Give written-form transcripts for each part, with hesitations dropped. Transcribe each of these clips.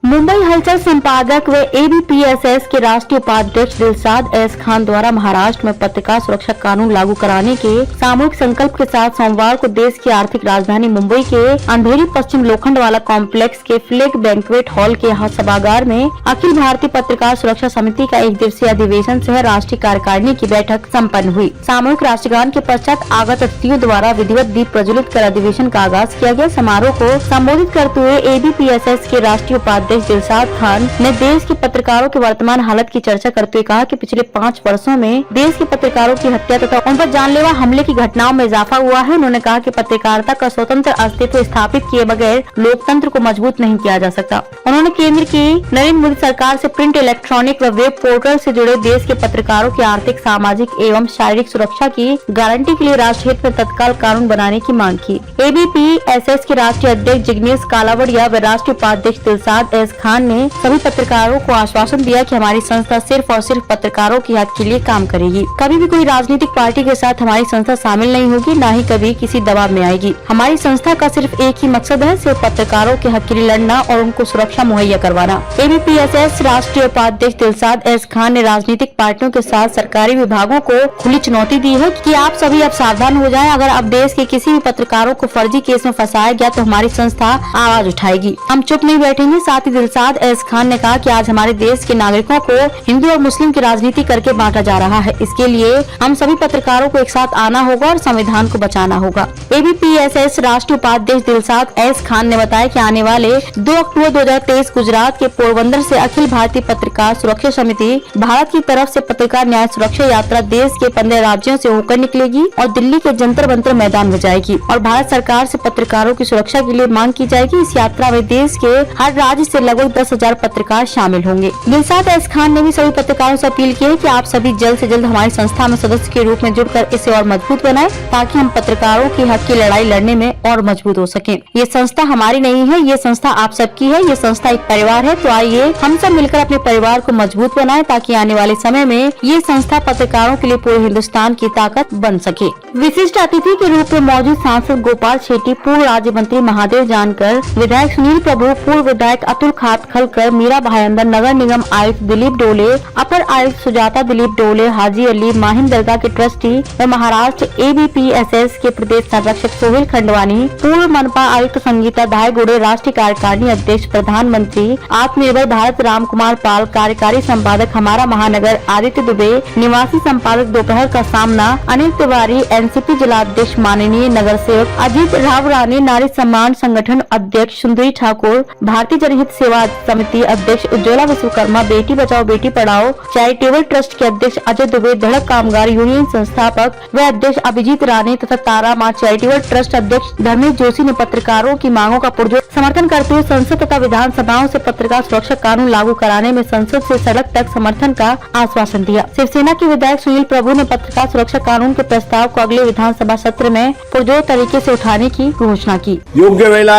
मुंबई हलचल संपादक व एबीपीएसएस के राष्ट्रीय उपाध्यक्ष दिलशाद एस खान द्वारा महाराष्ट्र में पत्रकार सुरक्षा कानून लागू कराने के सामूहिक संकल्प के साथ सोमवार को देश की आर्थिक राजधानी मुंबई के अंधेरी पश्चिम लोखंडवाला कॉम्प्लेक्स के फ्लैग बैंक्वेट हॉल के सभागार में अखिल भारतीय पत्रकार सुरक्षा समिति का एक दिवसीय अधिवेशन सह राष्ट्रीय कार्यकारिणी की बैठक सम्पन्न हुई। सामूहिक राष्ट्रगान के पश्चात आगत अतिथियों द्वारा विधिवत दीप प्रज्वलित कर अधिवेशन का आगाज किया गया। समारोह को संबोधित करते हुए एबीपीएसएस के राष्ट्रीय उपाध्यक्ष दिलशाद खान ने देश के पत्रकारों की वर्तमान हालत की चर्चा करते हुए कहा कि पिछले 5 वर्षों में देश के पत्रकारों की हत्या तथा उन पर जानलेवा हमले की घटनाओं में इजाफा हुआ है। उन्होंने कहा कि पत्रकारिता का स्वतंत्र अस्तित्व स्थापित किए बगैर लोकतंत्र को मजबूत नहीं किया जा सकता। उन्होंने केंद्र की नरेंद्र मोदी सरकार से प्रिंट, इलेक्ट्रॉनिक व वेब पोर्टल से जुड़े देश के पत्रकारों की आर्थिक, सामाजिक एवं शारीरिक सुरक्षा की गारंटी के लिए राष्ट्रहित में तत्काल कानून बनाने की मांग की। एबीपीएसएस के राष्ट्रीय अध्यक्ष जिग्नेश कालावड़िया व राष्ट्रीय उपाध्यक्ष दिलशाद एस खान ने सभी पत्रकारों को आश्वासन दिया कि हमारी संस्था सिर्फ और सिर्फ पत्रकारों के हक के लिए काम करेगी। कभी भी कोई राजनीतिक पार्टी के साथ हमारी संस्था शामिल नहीं होगी, न ही कभी किसी दबाव में आएगी। हमारी संस्था का सिर्फ एक ही मकसद है, सिर्फ पत्रकारों के हक के लिए लड़ना और उनको सुरक्षा मुहैया करवाना। एबीपीएसएस राष्ट्रीय उपाध्यक्ष दिलशाद एस खान ने राजनीतिक पार्टियों के साथ सरकारी विभागों को खुली चुनौती दी है कि आप सभी अब सावधान हो जाएं। अगर अब देश के किसी भी पत्रकारों को फर्जी केस में फंसाया गया तो हमारी संस्था आवाज उठाएगी। हम चुप नहीं बैठेंगे। साथ ही दिलशाद एस खान ने कहा कि आज हमारे देश के नागरिकों को हिंदू और मुस्लिम की राजनीति करके बांटा जा रहा है। इसके लिए हम सभी पत्रकारों को एक साथ आना होगा और संविधान को बचाना होगा। एबीपीएसएस राष्ट्रीय उपाध्यक्ष दिलशाद एस खान ने बताया कि आने वाले 2 अक्टूबर 2023 गुजरात के पोरबंदर से अखिल भारतीय पत्रकार सुरक्षा समिति भारत की तरफ से पत्रकार न्याय सुरक्षा यात्रा देश के 15 राज्यों से होकर निकलेगी और दिल्ली के जंतर मंतर मैदान में जाएगी और भारत सरकार से पत्रकारों की सुरक्षा के लिए मांग की जाएगी। इस यात्रा में देश के हर राज्य से लगभग 10,000 पत्रकार शामिल होंगे। दिलशाद एस खान ने भी सभी पत्रकारों से अपील की है कि आप सभी जल्द से जल्द हमारी संस्था में सदस्य के रूप में जुड़कर इसे और मजबूत बनाएं ताकि हम पत्रकारों की हक की लड़ाई लड़ने में और मजबूत हो सकें। ये संस्था हमारी नहीं है, ये संस्था आप सबकी है। ये संस्था एक परिवार है, तो आइए हम सब मिलकर अपने परिवार को मजबूत बनाएं ताकि आने वाले समय में ये संस्था पत्रकारों के लिए पूरे हिंदुस्तान की ताकत बन सके। विशिष्ट अतिथि के रूप में मौजूद सांसद गोपाल शेट्टी, पूर्व राज्य मंत्री महादेव जानकर, विधायक सुनील प्रभु, पूर्व विधायक अतुल खातखलकर, मीरा भाईंदर, नगर निगम आयुक्त दिलीप डोले, अपर आयुक्त सुजाता दिलीप डोले, हाजी अली, माहिम दरगाह के ट्रस्टी व महाराष्ट्र एबीपीएसएस के प्रदेश संरक्षक सोहेल खंडवानी, पूर्व मनपा आयुक्त संगीता धायगुड़े, राष्ट्रीय कार्यकारिणी अध्यक्ष, प्रधानमंत्री आत्मनिर्भर भारत राम कुमार पाल, कार्यकारी संपादक हमारा महानगर आदित्य दुबे, निवासी संपादक दोपहर का सामना अनिल तिवारी, एनसीपी जिलाध्यक्ष माननीय नगर सेवक अजीत राव रानी, नारी सम्मान संगठन अध्यक्ष सुंदरी ठाकुर, भारतीय जनहित सेवा समिति अध्यक्ष उज्ज्वला विश्वकर्मा, बेटी बचाओ बेटी पढ़ाओ चैरिटेबल ट्रस्ट के अध्यक्ष अजय दुबे, धड़क कामगार यूनियन संस्थापक व अध्यक्ष अभिजीत रानी तथा तारा माँ चैरिटेबल ट्रस्ट अध्यक्ष धर्मेश जोशी ने पत्रकारों की मांगों का पुरजोर समर्थन करते हुए संसद तथा विधानसभाओं से पत्रकार सुरक्षा कानून लागू कराने में संसद से सड़क तक समर्थन का आश्वासन दिया। शिवसेना के विधायक सुनील प्रभु ने पत्रकार सुरक्षा कानून के प्रस्ताव को अगले विधानसभा सत्र में पुरजोर तरीके से उठाने की घोषणा की। योग्य वेळेला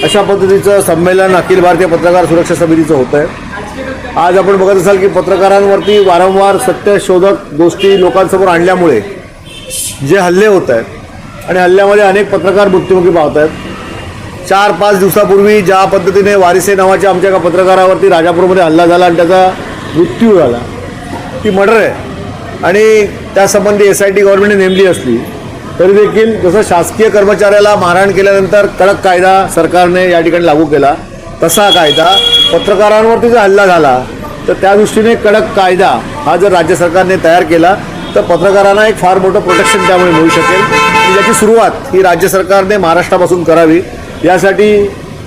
अशा पद्धतीचं संमेलन अखिल भारतीय पत्रकार सुरक्षा समितीचं होत आहे। आज आपण बघत असाल की पत्रकारांवरती वारंवार सत्यशोधक गोष्टी लोकांसमोर आणल्यामुळे जे हल्ले होत आहेत आणि हल्ल्यामध्ये अनेक पत्रकार मृत्युमुखी पावत आहेत। 4-5 दिवसापूर्वी ज्या पद्धतीने वारिसे नावाच्या आमच्या एका पत्रकारावरती राजापूरमध्ये हल्ला झाला आणि त्याचा मृत्यू झाला, ती मर्डर आहे आणि त्यासंबंधी SIT गव्हर्नमेंटने नेमली असली तरी देखील जसं शासकीय कर्मचाऱ्याला मारहाण केल्यानंतर कडक कायदा सरकारने या ठिकाणी लागू केला, तसा कायदा पत्रकारांवरती जर हल्ला झाला तर त्या दृष्टीने कडक कायदा हा जर राज्य सरकारने तयार केला तर पत्रकारांना एक फार मोठं प्रोटेक्शन त्यामुळे मिळू शकेल। याची सुरुवात ही राज्य सरकारने महाराष्ट्रापासून करावी। यासाठी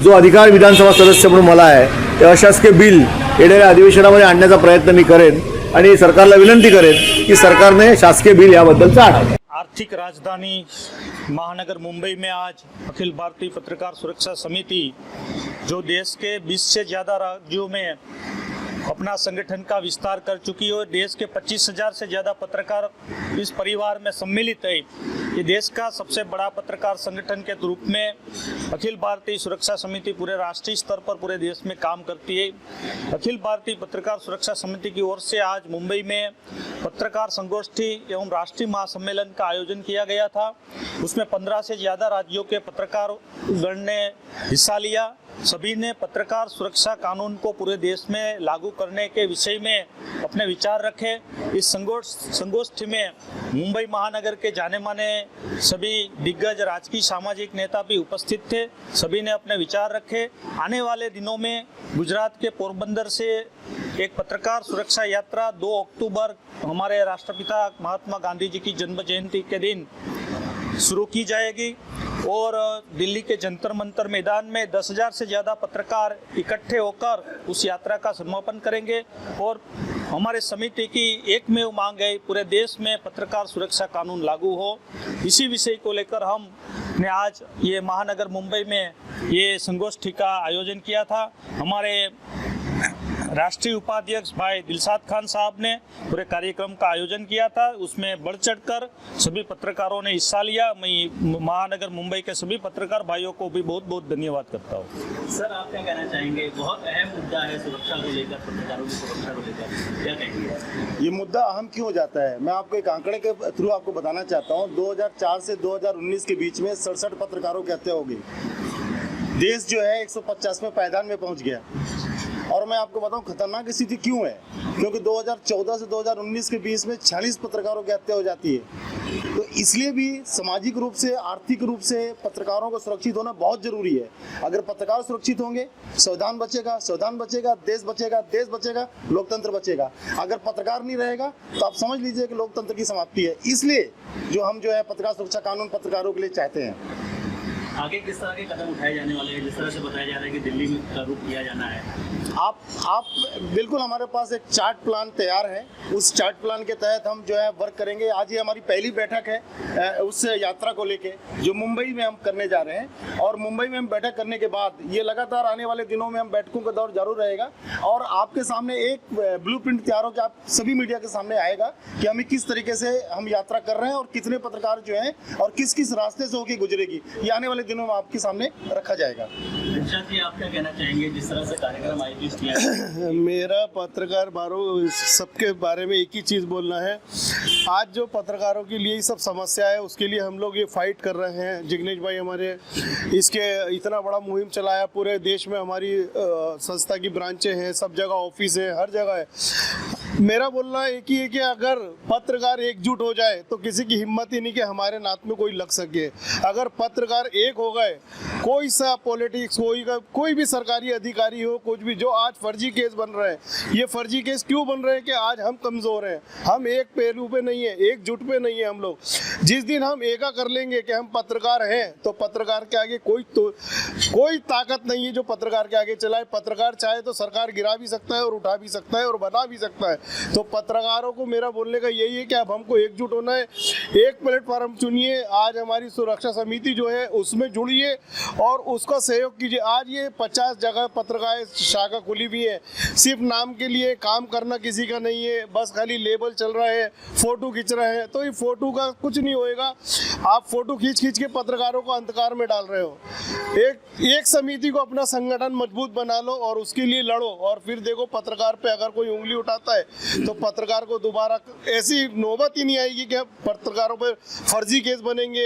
जो अधिकार विधानसभा सदस्य म्हणून मला आहे ते अशासकीय बिल येणाऱ्या अधिवेशनामध्ये आणण्याचा प्रयत्न मी करेन आणि सरकारला विनंती करेन की सरकारने शासकीय बिल याबद्दलचं आणावं। आर्थिक राजधानी महानगर मुंबई में आज अखिल भारतीय पत्रकार सुरक्षा समिति जो देश के 20 से ज़्यादा राज्यों में अपना संगठन का विस्तार कर चुकी है और देश के 25,000 से ज़्यादा पत्रकार इस परिवार में सम्मिलित है। ये देश का सबसे बड़ा पत्रकार संगठन के रूप में अखिल भारतीय सुरक्षा समिति पूरे राष्ट्रीय स्तर पर पूरे देश में काम करती है। अखिल भारतीय पत्रकार सुरक्षा समिति की ओर से आज मुंबई में पत्रकार संगोष्ठी एवं राष्ट्रीय महासम्मेलन का आयोजन किया गया था। उसमें 15 से ज़्यादा राज्यों के पत्रकार गण ने हिस्सा लिया। सभी ने पत्रकार सुरक्षा कानून को पूरे देश में लागू करने के विषय में अपने विचार रखे। इस संगोष्ठी में मुंबई महानगर के जाने माने सभी दिग्गज राजकीय सामाजिक नेता भी उपस्थित थे। सभी ने अपने विचार रखे। आने वाले दिनों में गुजरात के पोरबंदर से एक पत्रकार सुरक्षा यात्रा 2 अक्टूबर हमारे राष्ट्रपिता महात्मा गांधी जी की जन्म जयंती के दिन शुरू की जाएगी और दिल्ली के जंतर मंतर मैदान में 10,000 से ज़्यादा पत्रकार इकट्ठे होकर उस यात्रा का समापन करेंगे। और हमारे समिति की एकमेव मांग है पूरे देश में पत्रकार सुरक्षा कानून लागू हो। इसी विषय को लेकर हमने आज ये महानगर मुंबई में ये संगोष्ठी का आयोजन किया था। हमारे राष्ट्रीय उपाध्यक्ष भाई दिलशाद खान साहब ने पूरे कार्यक्रम का आयोजन किया था। उसमें बढ़ चढ़कर सभी पत्रकारों ने हिस्सा लिया। मैं महानगर मुंबई के सभी पत्रकार भाइयों को भी बहुत बहुत धन्यवाद करता हूँ। सर, आप क्या कहना चाहेंगे? बहुत अहम मुद्दा है सुरक्षा को लेकर, पत्रकारों की सुरक्षा को लेकर, क्या कहेंगे? ये मुद्दा अहम क्यों हो जाता है, मैं आपको एक आंकड़े के थ्रू आपको बताना चाहता हूँ। 2004 से 2019 के बीच में 67 पत्रकारों की हत्या हो गई। देश जो है 150वें पायदान में पहुंच गया। और मैं आपको बताऊं खतरनाक स्थिति क्यों है, क्योंकि 2014 से 2019 के बीच में 46 पत्रकारों की हत्या हो जाती है। तो इसलिए भी सामाजिक रूप से, आर्थिक रूप से पत्रकारों को सुरक्षित होना बहुत जरूरी है। अगर पत्रकार सुरक्षित होंगे, संविधान बचेगा, संविधान बचेगा, देश बचेगा, देश बचेगा, लोकतंत्र बचेगा। अगर पत्रकार नहीं रहेगा तो आप समझ लीजिए कि लोकतंत्र की समाप्ति है। इसलिए हम जो है पत्रकार सुरक्षा कानून पत्रकारों के लिए चाहते हैं। आगे किस तरह के कदम उठाए जाने वाले हैं? जिस तरह से बताया जा रहा है कि दिल्ली में रुख किया जाना है, आप बिल्कुल, हमारे पास एक चार्ट प्लान तैयार है। उस चार्ट प्लान के तहत हम जो है वर्क करेंगे। आज ये हमारी पहली बैठक है उस यात्रा को लेके जो मुंबई में हम करने जा रहे हैं। और मुंबई में हम बैठक करने के बाद ये लगातार आने वाले दिनों में हम बैठकों का दौर जारी रहेगा और आपके सामने एक ब्लूप्रिंट तैयार होकर आप सभी मीडिया के सामने आएगा कि हमें किस तरीके से हम यात्रा कर रहे हैं और कितने पत्रकार जो हैं और किस किस रास्ते से होकर गुजरेगी, ये आने वाले दिनों में आपके सामने रखा जाएगा। दिलशाद जी, आप क्या कहना चाहेंगे जिस तरह से कार्यक्रम आयोजित किया? मेरा पत्रकार भाइयों सबके बारे में एक ही चीज़ बोलना है। आज जो पत्रकारों के लिए सब समस्या है उसके लिए हम लोग ये फाइट कर रहे हैं। जिग्नेश भाई हमारे इसके इतना बड़ा मुहिम चलाया, पूरे देश में हमारी संस्था की ब्रांचें हैं, सब जगह ऑफिस है, हर जगह है। मेरा बोलना एक ही है कि अगर पत्रकार एकजुट हो जाए तो किसी की हिम्मत ही नहीं कि हमारे नाथ में कोई लग सके। अगर पत्रकार एक हो गए, कोई सा पॉलिटिक्स, कोई भी सरकारी अधिकारी हो, कुछ भी, जो आज फर्जी केस बन रहे हैं, ये फर्जी केस क्यों बन रहे हैं कि आज हम कमज़ोर हैं, हम एक पहलू पे नहीं है, एकजुट पे नहीं है हम लोग। जिस दिन हम एका कर लेंगे कि हम पत्रकार हैं तो पत्रकार के आगे कोई ताकत नहीं है जो पत्रकार के आगे चलाए। पत्रकार चाहे तो सरकार गिरा भी सकता है और उठा भी सकता है और बना भी सकता है। तो पत्रकारों को मेरा बोलने का यही है कि अब हमको एकजुट होना है। एक प्लेटफॉर्म चुनिए, आज हमारी सुरक्षा समिति जो है उसमें जुड़िए और उसका सहयोग कीजिए। आज ये 50 जगह पत्रकार शाखा खुली हुई है। सिर्फ नाम के लिए काम करना किसी का नहीं है, बस खाली लेबल चल रहा है, फोटो खींच रहे हैं। तो ये फोटो का कुछ नहीं होएगा। आप फोटो खींच के पत्रकारों को अंधकार में डाल रहे हो। एक समिति को अपना संगठन मजबूत बना लो और उसके लिए लड़ो और फिर देखो पत्रकार पे अगर कोई उंगली उठाता है तो पत्रकार को दोबारा ऐसी नौबत ही नहीं आएगी कि पत्रकारों पर फर्जी केस बनेंगे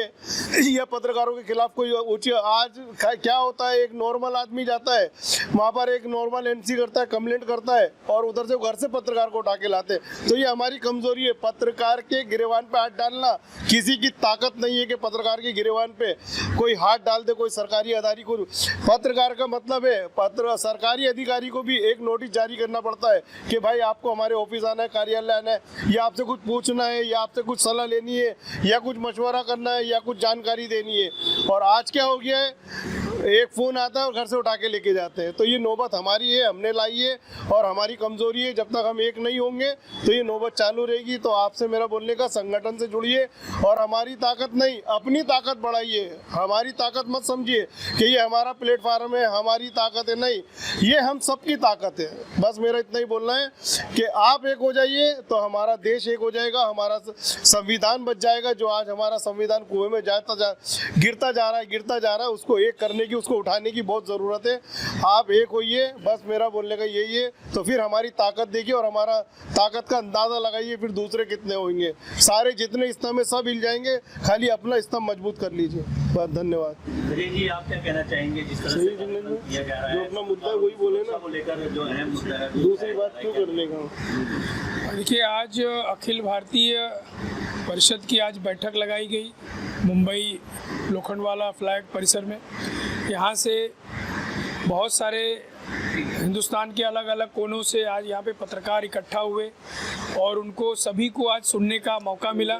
या पत्रकारों के खिलाफ कोई उचित। आज क्या होता है, एक नॉर्मल आदमी जाता है वहाँ पर, एक नॉर्मल एनसी करता है, कंप्लेंट करता है और उधर से घर से पत्रकार को उठा के लाते हैं। तो ये हमारी कमजोरी है। पत्रकार के गिरेबान पे हाथ डालना, किसी की ताकत नहीं है कि पत्रकार के गिरेबान पे कोई हाथ डाल दे, कोई सरकारी अधिकारी को। पत्रकार का मतलब है सरकारी अधिकारी को भी एक नोटिस जारी करना पड़ता है कि भाई आपको हमारे ऑफिस आना है, कार्यालय आना है, या आपसे कुछ पूछना है, या आपसे कुछ सलाह लेनी है, या कुछ मशवरा करना है, या कुछ जानकारी देनी है। और आज क्या हो गया है, एक फ़ोन आता है और घर से उठा के लेके जाते हैं। तो ये नौबत हमारी है, हमने लाई है और हमारी कमज़ोरी है। जब तक हम एक नहीं होंगे तो ये नौबत चालू रहेगी। तो आपसे मेरा बोलने का, संगठन से जुड़िए और हमारी ताकत नहीं, अपनी ताकत बढ़ाइए। हमारी ताकत मत समझिए कि ये हमारा प्लेटफार्म है, हमारी ताकत है, नहीं, ये हम सबकी ताकत है। बस मेरा इतना ही बोलना है कि आप एक हो जाइए तो हमारा देश एक हो जाएगा, हमारा संविधान बच जाएगा। जो आज हमारा संविधान कुएं में गिरता जा रहा है, उसको एक करने की, उसको उठाने की बहुत ज़रूरत है। आप एक होइए, बस मेरा बोलने का यही है। तो फिर हमारी ताकत देखिए और हमारा ताकत का अंदाज़ा लगाइए, फिर दूसरे कितने होंगे। सारे जितने स्तंभ है सब हिल जाएंगे, खाली अपना स्तंभ मजबूत कर लीजिए। बहुत धन्यवाद। विजय जी, आप क्या कहना चाहेंगे जिस तरह से किया जा रहा है? जो अपना मुद्दा है वही बोले ना, को लेकर जो अहम मुद्दा है, दूसरी बात क्यों करने का। देखिए, आज अखिल भारतीय परिषद की आज बैठक लगाई गई मुंबई लोखंडवाला फ्लैग परिसर में। यहाँ से बहुत सारे हिंदुस्तान के अलग अलग कोनों से आज यहाँ पे पत्रकार इकट्ठा हुए और उनको सभी को आज सुनने का मौका मिला।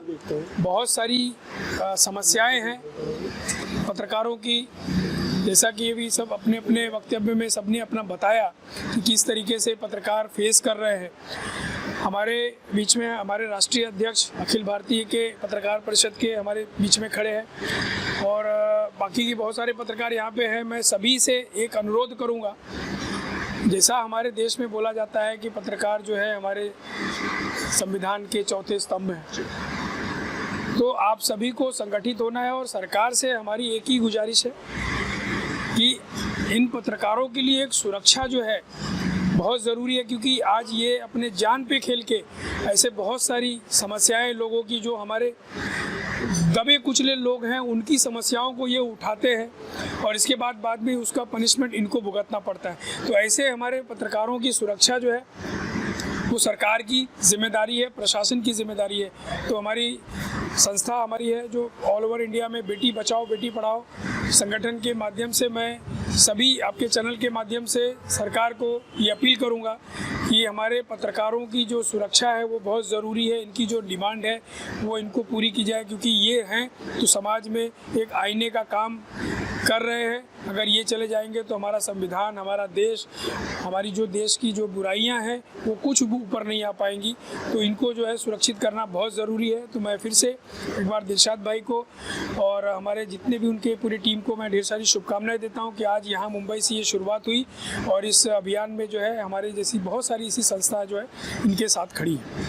बहुत सारी समस्याएं हैं पत्रकारों की, जैसा कि ये भी सब अपने अपने वक्तव्य में सबने अपना बताया कि किस तरीके से पत्रकार फेस कर रहे हैं। हमारे बीच में हमारे राष्ट्रीय अध्यक्ष अखिल भारतीय के पत्रकार परिषद के हमारे बीच में खड़े हैं और बाकी की बहुत सारे पत्रकार यहाँ पे हैं। मैं सभी से एक अनुरोध करूँगा, जैसा हमारे देश में बोला जाता है कि पत्रकार जो है हमारे संविधान के चौथे स्तंभ हैं, तो आप सभी को संगठित होना है और सरकार से हमारी एक ही गुजारिश है कि इन पत्रकारों के लिए एक सुरक्षा जो है बहुत ज़रूरी है। क्योंकि आज ये अपने जान पे खेल के ऐसे बहुत सारी समस्याएं लोगों की, जो हमारे दबे कुचले लोग हैं, उनकी समस्याओं को ये उठाते हैं और इसके बाद में उसका पनिशमेंट इनको भुगतना पड़ता है। तो ऐसे हमारे पत्रकारों की सुरक्षा जो है वो सरकार की जिम्मेदारी है, प्रशासन की जिम्मेदारी है। तो हमारी संस्था हमारी है जो ऑल ओवर इंडिया में बेटी बचाओ बेटी पढ़ाओ संगठन के माध्यम से मैं सभी आपके चैनल के माध्यम से सरकार को ये अपील करूंगा कि हमारे पत्रकारों की जो सुरक्षा है वो बहुत ज़रूरी है। इनकी जो डिमांड है वो इनको पूरी की जाए, क्योंकि ये हैं तो समाज में एक आईने का काम कर रहे हैं। अगर ये चले जाएंगे तो हमारा संविधान, हमारा देश, हमारी जो देश की जो बुराइयां हैं वो कुछ ऊपर नहीं आ पाएंगी। तो इनको जो है सुरक्षित करना बहुत ज़रूरी है। तो मैं फिर से एक बार दिलशाद भाई को और हमारे जितने भी उनके पूरी टीम को मैं ढेर सारी शुभकामनाएं देता हूं कि आज यहाँ मुंबई से ये शुरुआत हुई और इस अभियान में जो है हमारे जैसी बहुत सारी ऐसी संस्था जो है इनके साथ खड़ी है।